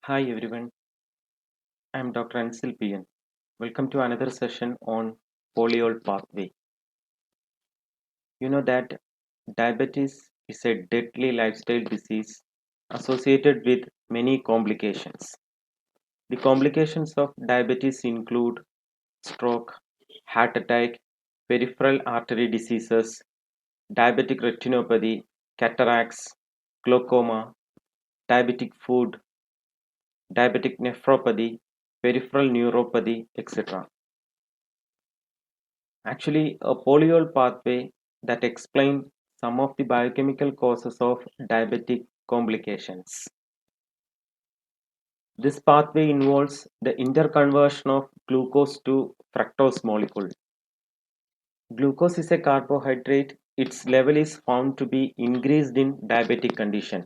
Hi everyone, I'm Dr. Ansil PN. Welcome to another session on polyol pathway. You know that diabetes is a deadly lifestyle disease associated with many complications. The complications of diabetes include stroke, heart attack, peripheral artery diseases, diabetic retinopathy, cataracts, glaucoma, diabetic foot, diabetic nephropathy, peripheral neuropathy, etc. Actually, a polyol pathway that explains some of the biochemical causes of diabetic complications. This pathway involves the interconversion of glucose to fructose molecule. Glucose is a carbohydrate. Its level is found to be increased in diabetic condition.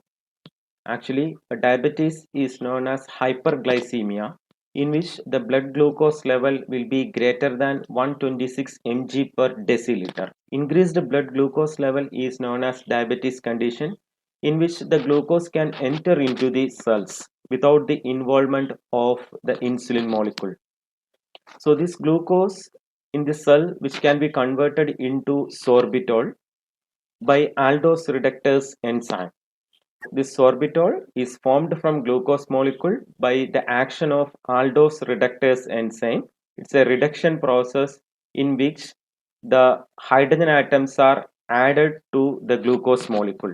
Actually, a diabetes is known as hyperglycemia, in which the blood glucose level will be greater than 126 mg per deciliter. Increased blood glucose level is known as diabetes condition, in which the glucose can enter into the cells without the involvement of the insulin molecule. So this glucose in the cell, which can be converted into sorbitol by aldose reductase enzyme. This sorbitol is formed from glucose molecule by the action of aldose reductase enzyme. It's a reduction process in which the hydrogen atoms are added to the glucose molecule.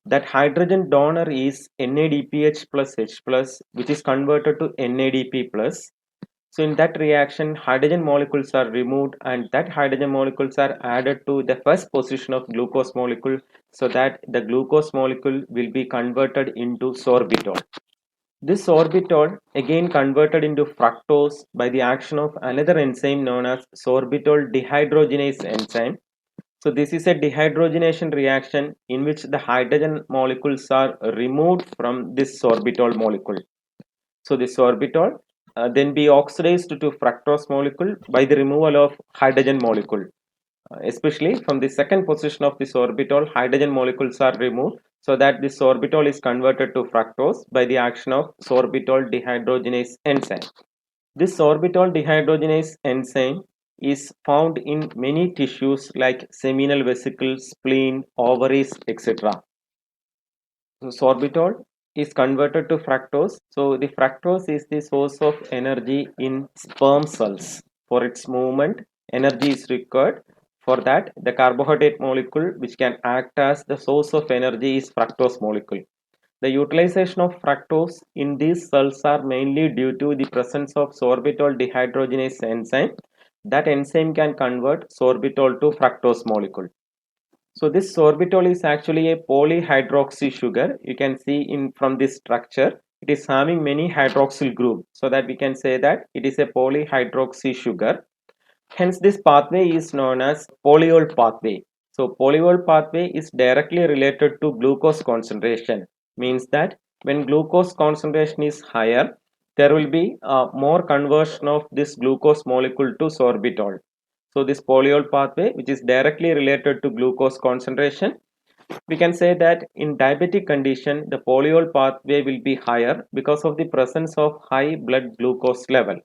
That hydrogen donor is NADPH plus H plus, which is converted to NADP plus. So in that reaction, hydrogen molecules are removed and that hydrogen molecules are added to the first position of glucose molecule, so that the glucose molecule will be converted into sorbitol. This sorbitol again converted into fructose by the action of another enzyme known as sorbitol dehydrogenase enzyme. So this is a dehydrogenation reaction in which the hydrogen molecules are removed from this sorbitol molecule. So the sorbitol then be oxidized to fructose molecule by the removal of hydrogen molecule. Especially from the second position of the sorbitol, hydrogen molecules are removed so that the sorbitol is converted to fructose by the action of sorbitol dehydrogenase enzyme. This sorbitol dehydrogenase enzyme is found in many tissues like seminal vesicles, spleen, ovaries, etc. So sorbitol is converted to fructose. So the fructose is the source of energy in sperm cells. For its movement, energy is required. For that, the carbohydrate molecule which can act as the source of energy is fructose molecule. The utilization of fructose in these cells are mainly due to the presence of sorbitol dehydrogenase enzyme. That enzyme can convert sorbitol to fructose molecule. So this sorbitol is actually a polyhydroxy sugar. You can see in from this structure, it is having many hydroxyl group, so that we can say that it is a polyhydroxy sugar. Hence, this pathway is known as polyol pathway. So polyol pathway is directly related to glucose concentration. Means that when glucose concentration is higher, there will be more conversion of this glucose molecule to sorbitol. So this polyol pathway, which is directly related to glucose concentration, we can say that in diabetic condition, the polyol pathway will be higher because of the presence of high blood glucose level.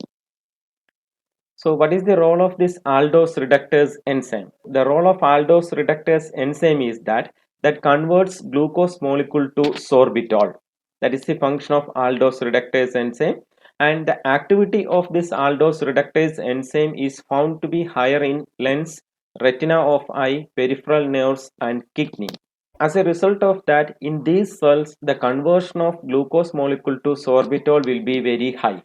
So what is the role of this aldose reductase enzyme? The role of aldose reductase enzyme is that converts glucose molecule to sorbitol. That is the function of aldose reductase enzyme, and the activity of this aldose reductase enzyme is found to be higher in lens, retina of eye, peripheral nerves, and kidney. As a result of that, in these cells, the conversion of glucose molecule to sorbitol will be very high,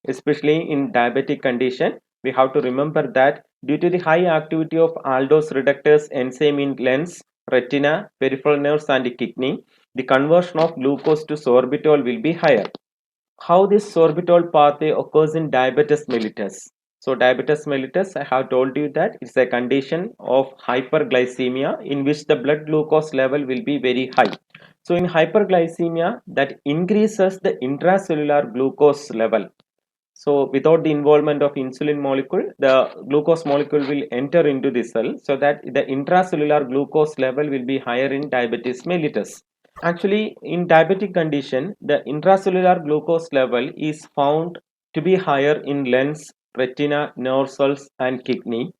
especially in diabetic condition. We have to remember that due to the high activity of aldose reductase enzyme in lens, retina, peripheral nerves, and kidney, the conversion of glucose to sorbitol will be higher. How this sorbitol pathway occurs in diabetes mellitus? So diabetes mellitus, I have told you that it's a condition of hyperglycemia in which the blood glucose level will be very high. So in hyperglycemia, that increases the intracellular glucose level. So without the involvement of insulin molecule, the glucose molecule will enter into the cell, so that the intracellular glucose level will be higher in diabetes mellitus. Actually, in diabetic condition, the intracellular glucose level is found to be higher in lens, retina, nerve cells, and kidney.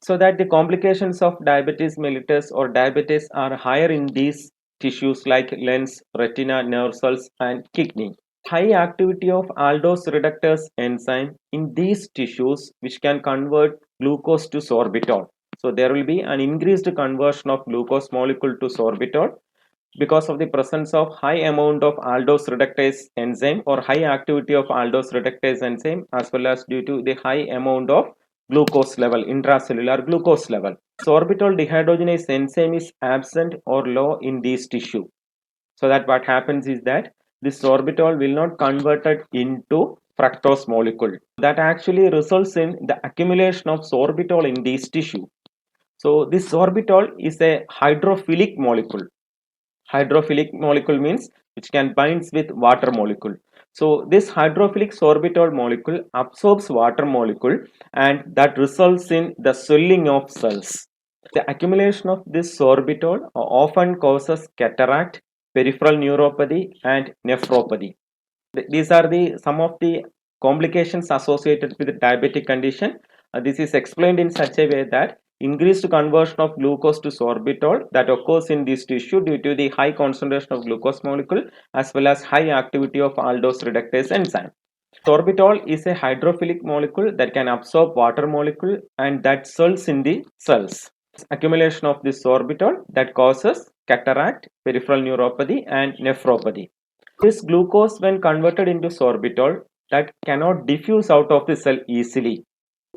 So that the complications of diabetes mellitus or diabetes are higher in these tissues like lens, retina, nerve cells, and kidney. High activity of aldose reductase enzyme in these tissues which can convert glucose to sorbitol. So there will be an increased conversion of glucose molecule to sorbitol because of the presence of high amount of aldose reductase enzyme or high activity of aldose reductase enzyme, as well as due to the high amount of glucose level, intracellular glucose level. Sorbitol dehydrogenase enzyme is absent or low in these tissue. So that what happens is that this sorbitol will not convert it into fructose molecule. That actually results in the accumulation of sorbitol in these tissue. So this sorbitol is a hydrophilic molecule. Hydrophilic molecule means which can binds with water molecule. So this hydrophilic sorbitol molecule absorbs water molecule, and that results in the swelling of cells. The accumulation of this sorbitol often causes cataract, peripheral neuropathy, and nephropathy. These are the some of the complications associated with the diabetic condition. This is explained in such a way that increased conversion of glucose to sorbitol that occurs in this tissue due to the high concentration of glucose molecule as well as high activity of aldose reductase enzyme. Sorbitol is a hydrophilic molecule that can absorb water molecule and that cells in the cells. Accumulation of this sorbitol that causes cataract, peripheral neuropathy, and nephropathy. This glucose, when converted into sorbitol, that cannot diffuse out of the cell easily.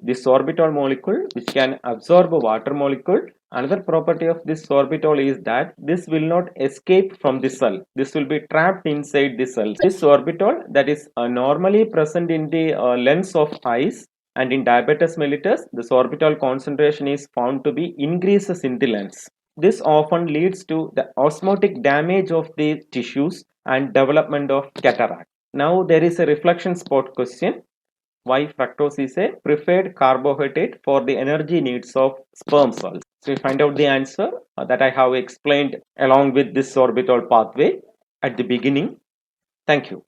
The sorbitol molecule, which can absorb a water molecule, another property of this sorbitol is that this will not escape from the cell. This will be trapped inside the cell. This sorbitol that is normally present in the lens of eyes, and in diabetes mellitus, the sorbitol concentration is found to be increases in the lens. This often leads to the osmotic damage of the tissues and development of cataract. Now there is a reflection spot question: why fructose is a preferred carbohydrate for the energy needs of sperm cells? So we find out the answer that I have explained along with this sorbitol pathway at the beginning. Thank you.